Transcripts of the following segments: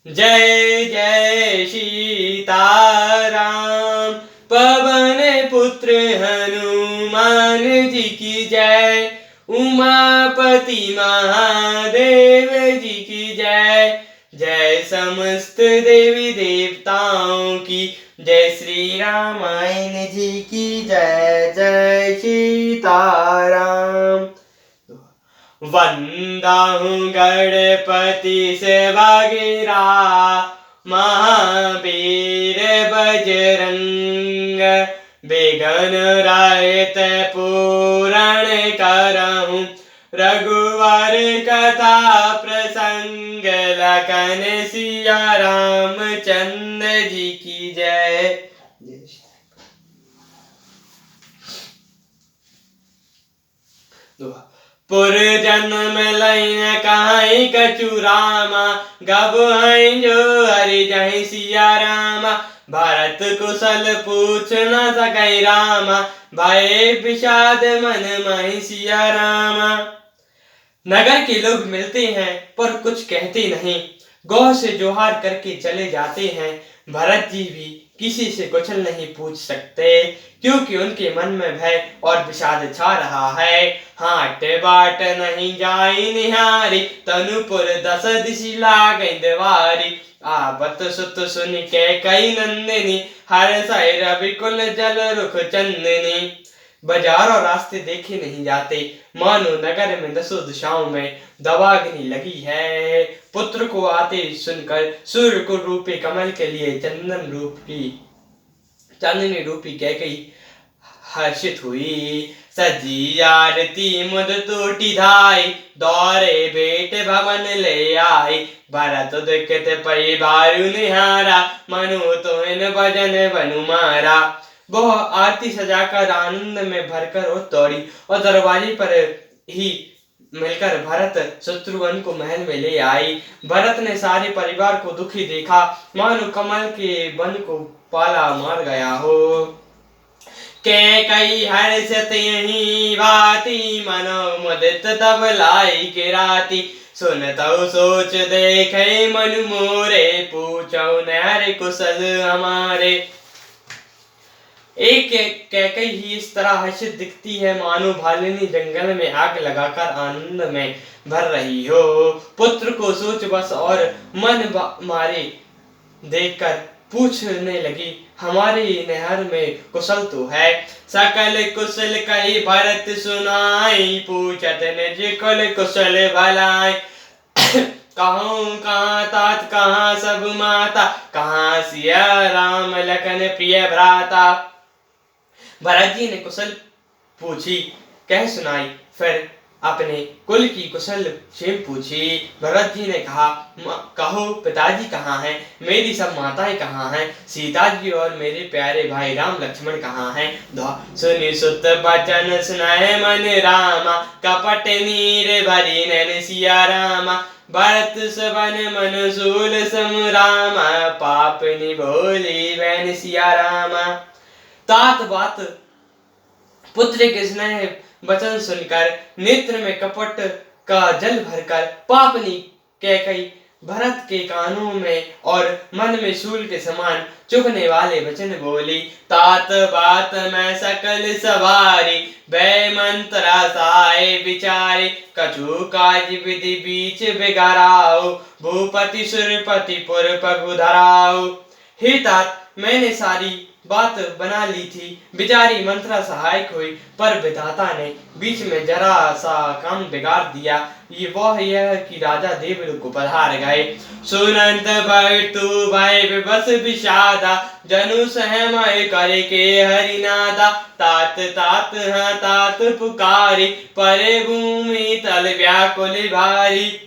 जय जय सीताराम। पवन पुत्र हनुमान जी की जय। उमापति महादेव जी की जय। जय समस्त देवी देवताओं की जय। श्री रामायण जी की जय। जय सीताराम। वंदाहूँ गणपति से वगैरा महावीर बजरंग। विघ्न रहित पूरण करहूँ रघुवर कथा प्रसंग। लखन सिया रामचंद्र जी की जय। पुरजन्म लइन कहीं कछु रामा। गब हैं जो हरि जहीं सिया रामा। भरत कुशल पूछ न सकै रामा। भय विषाद मन महि सिया रामा। नगर के लोग मिलते हैं पर कुछ कहते नहीं। गौ से जोहार करके चले जाते हैं। भरत जी भी किसी से कुछ नहीं पूछ सकते क्योंकि उनके मन में भय और विषाद छा रहा है। हाट बाट नहीं जाई निहारी तनुपुर दस दिशि लागै द्वारी। आवत सुत सुन के कई नंदिनी हर्षै रविकुल जल रुख चंदिनी। बाजार और रास्ते देखे नहीं जाते मानो नगर में दसों दिशाओं में दवाग्नि लगी है। पुत्र को आते सुनकर सूर्य को रूपी कमल के लिए चांदनी रूपी कैकेयी हर्षित हुई। सजी आरती मुद टूटी धाई दौरे बेट भवन ले आई। भरत दुखित परिवार निहारा मनु तो इन भजन बनु मारा। वह आरती सजाकर आनंद में भरकर उठ दौड़ी और दरवाजे पर ही मिलकर भरत शत्रुघ्न को महल में ले आई। भरत ने सारे परिवार को दुखी देखा मानो कमल के वन को पाला मार गया हो। कैकेयी हर्षित यही भांति मनो मुदित तब लाई के राती। सुनतौ सोच देखे मनु मोरे पूछौ नर कुशल हमारे। एक कैकेयी ही इस तरह हर्षित दिखती है मानो भालिनी जंगल में आग लगाकर आनंद में भर रही हो। पुत्र को सोच बस और मन मारे देखकर पूछने लगी हमारे नहर में कुशल तो है। सकल कुशल कही भरत सुनाई पूछत निज कुल कुशल भलाई। कहूँ कहाँ तात कहाँ सब माता कहाँ सिया राम लखन प्रिय भ्राता। भरत जी ने कुशल पूछी कह सुनाई फिर अपने कुल की कुशल क्षेम पूछी। भरत जी ने कहा कहो पिताजी कहाँ हैं मेरी सब माताएं कहाँ हैं सीता जी और मेरे प्यारे भाई राम लक्ष्मण कहाँ हैं। सुनि सुत बचन सुनाए मन रामा कपट नीर भरी नैन सिया रामा। भरत सबन मन सूल सम रामा पाप निभोली बैन सिया रामा। तात बात पुत्र के स्नेह वचन सुनकर नेत्र में कपट का जल भरकर पापनी कैकेयी भरत के कानों में और मन में शूल के समान चुभने वाले वचन बोली। तात बात में सकल सवारी भय मंत्रा साए विचारे। कछु काज विधि बीच बिगाड़ाओ भूपति सुरपति पुर पगु धराओ। हे तात मैंने सारी बात बना ली थी बेचारी मंत्रा सहायक हुई पर विधाता ने बीच में जरा सा काम बिगाड़ दिया। यह कि राजा देवलोक को पधार गए। सुनंत बैठू भय विवश विषादा जनु सहमय करे के हरिनादा। तात तात हाँ तात पुकारी परे भूमि तल व्याकुल भारी।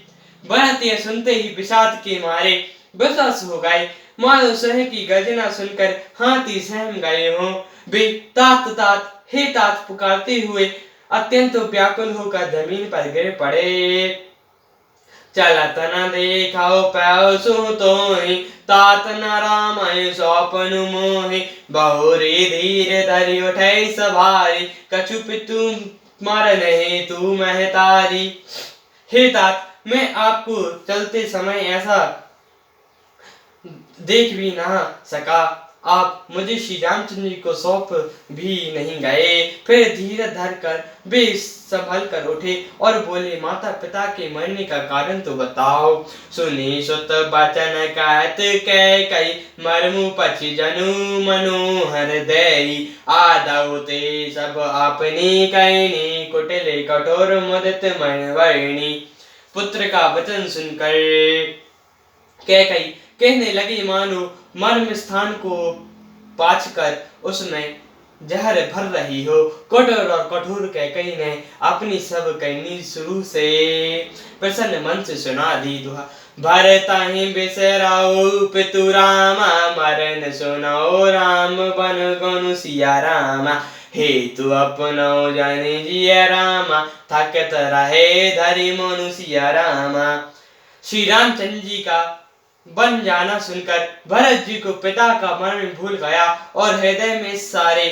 भरत यह सुनते ही विषाद के मारे बेबस हो गए मानो सह की गर्जना सुनकर हाथी सहम गए हों। वे तात तात हे तात पुकारते हुए अत्यंत व्याकुल होकर जमीन पर गिर पड़े। चलत न देखाओ पैओ सु तोहि तात न रामय सौपनु मोहि। बहुरी धीर धरि उठै सवारी कछु पितु मरन तू महतारी। हे तात मैं आपको चलते समय ऐसा देख भी ना सका। आप मुझे श्री रामचंद्र जी को सौंप भी नहीं गए। फिर धीरे धर कर वे संभल कर उठे और बोले, माता पिता के मरने का कारण तो बताओ। सुनी सुत बचन कहत कैकई, मरमु पछी जनु मनोहर दई। आदौ ते सब अपनी कहनी, कुटिल कठोर मुदित मन वर्णी। पुत्र का वचन सुनकर कैकई कहने लगी, मानो मर्म स्थान को पाच कर उसमें जहर भर रही हो। कठोर और कठोर कैकई ने अपनी सब कहनी शुरू से प्रसन्न मन से सुना दी दुहा। भरताहि बिसराओ पितु रामा, मरन सुनाओ राम बन गनु सिया रामा। हेतु अपनो जन जिया रामा, थकत रहे धरि मनु सिया रामा। श्री रामचंद्र जी का बन जाना सुनकर भरत जी को पिता का मरण भूल गया और हृदय में सारे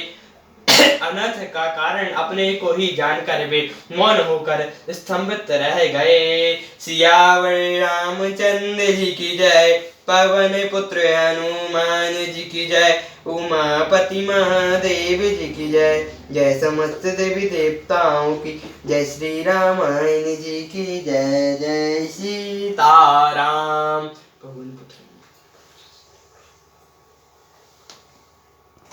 अनर्थ का कारण अपने को ही जानकर वे मौन होकर स्तंभित रह गए। सियावर रामचंद्र जी की जय, पवन पुत्र हनुमान जी की जय, उमापति महादेव जी की जय। जय समस्त देवी देवताओं की जय, श्री रामायण जी की जय। जय सीताराम।